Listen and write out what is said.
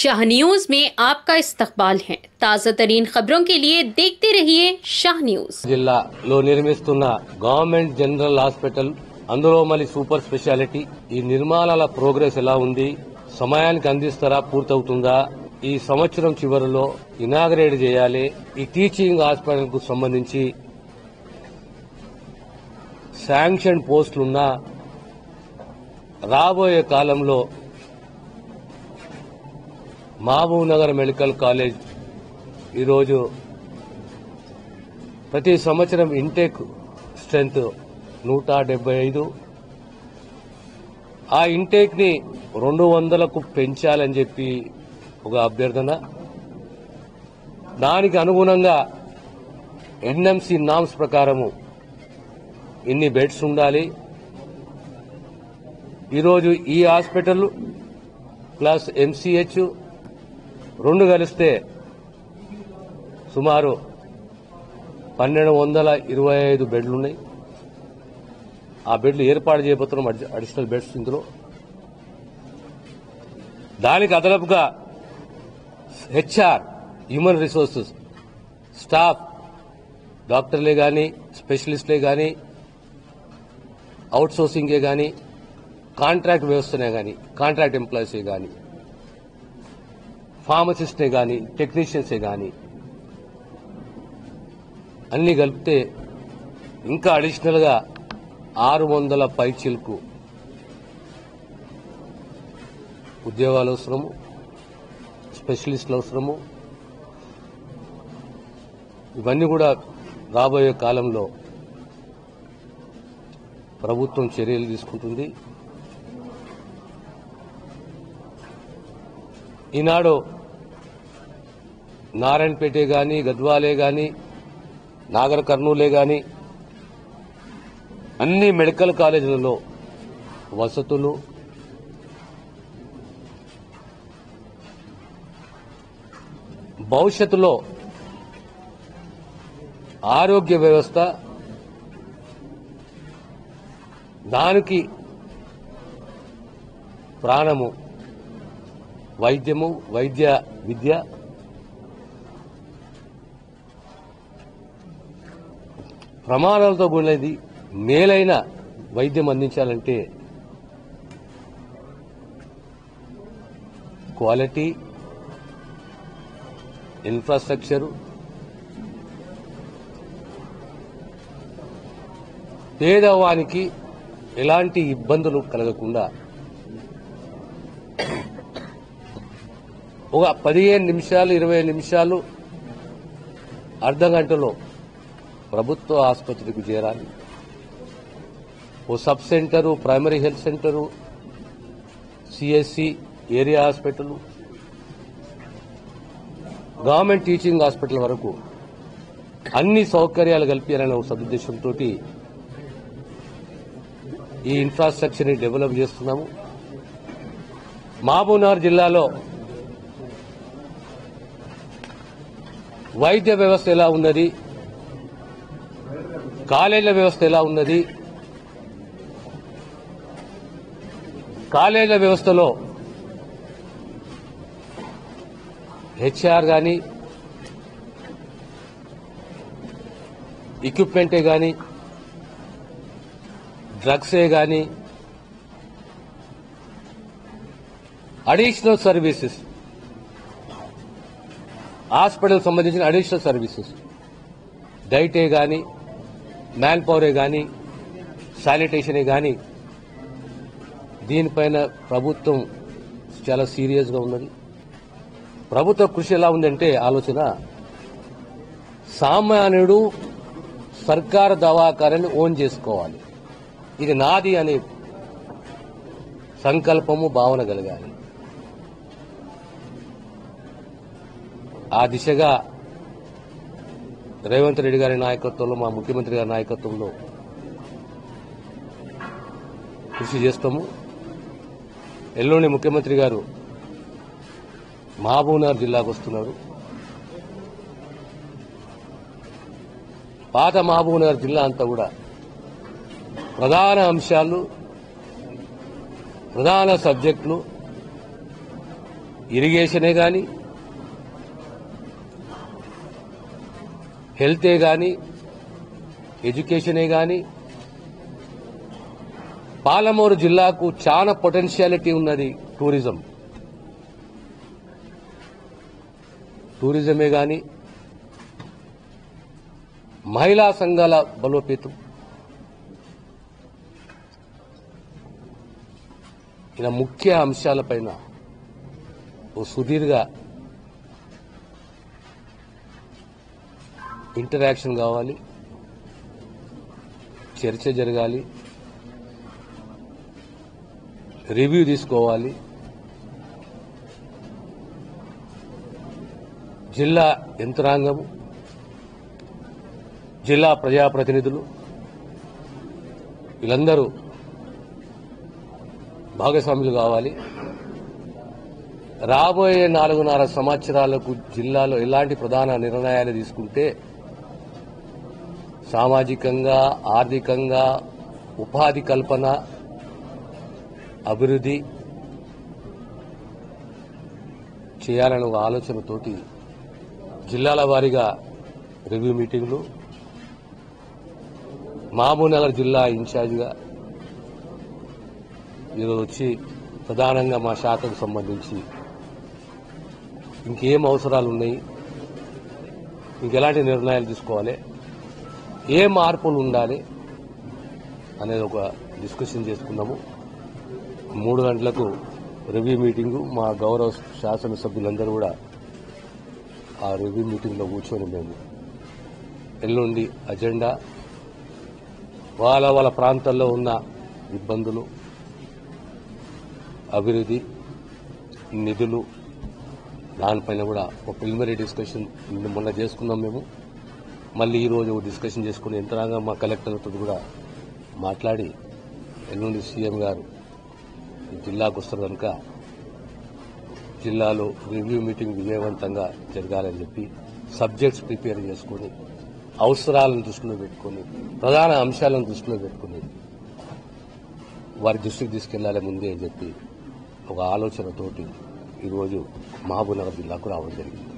Shah news में आपका इस्तकबाल है। ताज़ा तरीन खबरों के लिए देखते रहिए शाह न्यूज। జిల్లాలో నిర్మిస్తున్న గవర్నమెంట్ జనరల్ హాస్పిటల్ అందులో మళ్ళీ సూపర్ స్పెషాలిటీ ఈ నిర్మాణాల ప్రోగ్రెస్ ఎలా ఉంది, సమయానికి అందిస్తారా, పూర్తవుతుందా, ఈ సంవత్సరం చివరిలో ఇనాగరేట్ చేయాలి. ఈ టీచింగ్ హాస్పిటల్ కు సంబంధించి శాంక్షన్ పోస్టులున్నా రాబోయే కాలంలో మహబూబ్ నగర్ మెడికల్ కాలేజ్ ఈరోజు ప్రతి సంవత్సరం ఇంటేక్ స్ట్రెంత్ 175, ఆ ఇంటేక్ ని 200కు పెంచాలని చెప్పి ఒక అభ్యర్థన. దానికి అనుగుణంగా ఎన్ఎంసీ నామ్స్ ప్రకారము ఇన్ని బెడ్స్ ఉండాలి. ఈరోజు ఈ హాస్పిటల్ ప్లస్ ఎంసీహెచ్ రెండు కలిస్తే సుమారు 1225 బెడ్లున్నాయి. ఆ బెడ్లు ఏర్పాటు చేయబోతున్నాం, అడిషనల్ బెడ్స్ ఇందులో. దానికి అదనపుగా హెచ్ఆర్, హ్యూమన్ రిసోర్సెస్ స్టాఫ్, డాక్టర్లే గాని, స్పెషలిస్టులే గాని, అవుట్ సోర్సింగే గాని, కాంట్రాక్ట్ వ్యవస్థనే గాని, కాంట్రాక్ట్ ఎంప్లాయీసే గాని, ఫార్మసిస్టే గాని, టెక్నీషియన్సే గాని అన్ని కలిపితే ఇంకా అడిషనల్ గా 600 పైచీలకు ఉద్యోగాలు అవసరము, స్పెషలిస్టులు అవసరము. ఇవన్నీ కూడా రాబోయే కాలంలో ప్రభుత్వం చర్యలు తీసుకుంటుంది. ఈనాడు నారాయణపేటే గాని, గద్వాలే గాని, నాగర్ కర్నూలే గాని అన్ని మెడికల్ కాలేజీలలో వసతులు, భవిష్యత్తులో ఆరోగ్య వ్యవస్థ, దానికి ప్రాణము వైద్యము, వైద్య విద్య, ప్రమాణాలతో కూడినది మేలైన వైద్యం అందించాలంటే క్వాలిటీ, ఇన్ఫ్రాస్ట్రక్చరు, పేదవానికి ఎలాంటి ఇబ్బందులు కలగకుండా ఒక 15 నిమిషాలు 20 నిమిషాలు అర్ధ గంటలో ప్రభుత్వ ఆసుపత్రికి చేరాలి. ఓ sub centre, primary health centre, CSC, area hospital, government teaching hospital వరకు అన్ని సౌకర్యాలు కల్పించాలనే ఒక సదుద్దేశంతో ఈ ఇన్ఫ్రాస్ట్రక్చర్ ని డెవలప్ చేస్తున్నాము. మహబూబ్ నగర్ జిల్లాలో వైద్య వ్యవస్థ ఎలా ఉన్నది, కాలేజీల వ్యవస్థ ఎలా ఉన్నది, కాలేజీల వ్యవస్థలో హెచ్ఆర్ గాని, ఎక్విప్మెంటే గాని, డ్రగ్సే గాని, అడిషనల్ సర్వీసెస్, హాస్పిటల్ సంబంధించిన అడిషనల్ సర్వీసెస్, డైటే గాని, మ్యాన్ పవరే గాని, శానిటేషనే గాని, దీనిపైన ప్రభుత్వం చాలా సీరియస్ గా ఉన్నది. ప్రభుత్వ కృషి ఎలా ఉందంటే ఆలోచన, సామాన్యుడు సర్కారు దవాఖానాన్ని ఓన్ చేసుకోవాలి, ఇది నాది అనే సంకల్పము, భావన కలగాలి. ఆ దిశగా రేవంత్ రెడ్డి గారి నాయకత్వంలో, మా ముఖ్యమంత్రి గారి నాయకత్వంలో కృషి చేస్తాము. ఎల్లుండి ముఖ్యమంత్రి గారు మహబూబ్ నగర్ జిల్లాకు వస్తున్నారు. పాత మహబూబ్ నగర్ జిల్లా అంతా కూడా ప్రధాన అంశాలు, ప్రధాన సబ్జెక్టులు ఇరిగేషనే గాని, హెల్తే గాని, ఎడ్యుకేషనే గాని, పాలమూరు జిల్లాకు చాలా పొటెన్షియాలిటీ ఉన్నది. టూరిజమే గాని, మహిళా సంఘాల బలోపేతం, ఇలా ముఖ్య అంశాలపైన ఓ సుదీర్ఘ ఇంటరాక్షన్ కావాలి, చర్చ జరగాలి, రివ్యూ తీసుకోవాలి. జిల్లా యంత్రాంగం, జిల్లా ప్రజాప్రతినిధులు వీళ్ళందరూ భాగస్వాములు కావాలి. రాబోయే 4.5 సంవత్సరాలకు జిల్లాలో ఎలాంటి ప్రధాన నిర్ణయాలు తీసుకుంటే సామాజికంగా, ఆర్థికంగా, ఉపాధి కల్పన, అభివృద్ధి చేయాలనే ఒక ఆలోచనతోటి జిల్లాల వారీగా రివ్యూ మీటింగ్లు, మహబూబ్నగర్ జిల్లా ఇన్ఛార్జిగా ఈరోజు వచ్చి ప్రధానంగా మా శాఖకు సంబంధించి ఇంకేం అవసరాలు ఉన్నాయి, ఇంకెలాంటి నిర్ణయాలు తీసుకోవాలి, ఏ మార్పులు ఉండాలి అనేది ఒక డిస్కషన్ చేసుకున్నాము. 3 గంటలకు రివ్యూ మీటింగు. మా గౌరవ శాసనసభ్యులందరూ కూడా ఆ రివ్యూ మీటింగ్లో కూర్చొని మేము ఎల్లుండి అజెండా, వాళ్ళ ప్రాంతాల్లో ఉన్న ఇబ్బందులు, అభివృద్ధి, నిధులు, దానిపైన కూడా ఒక ప్రిలిమినరీ డిస్కషన్ మొన్న చేసుకున్నాం మేము. మళ్ళీ ఈరోజు డిస్కషన్ చేసుకుని యంత్రాంగం మా కలెక్టర్తో కూడా మాట్లాడి ఎల్లుండి సీఎం గారు జిల్లాకు వస్తారు కనుక జిల్లాలో రివ్యూ మీటింగ్ విజయవంతంగా జరగాలని చెప్పి సబ్జెక్ట్స్ ప్రిపేర్ చేసుకుని, అవసరాలను దృష్టిలో పెట్టుకుని, ప్రధాన అంశాలను దృష్టిలో పెట్టుకుని వారి దృష్టికి తీసుకెళ్లాలి ముందే అని చెప్పి ఒక ఆలోచనతోటి ఈరోజు మహబూబ్నగర్ జిల్లాకు రావడం జరిగింది.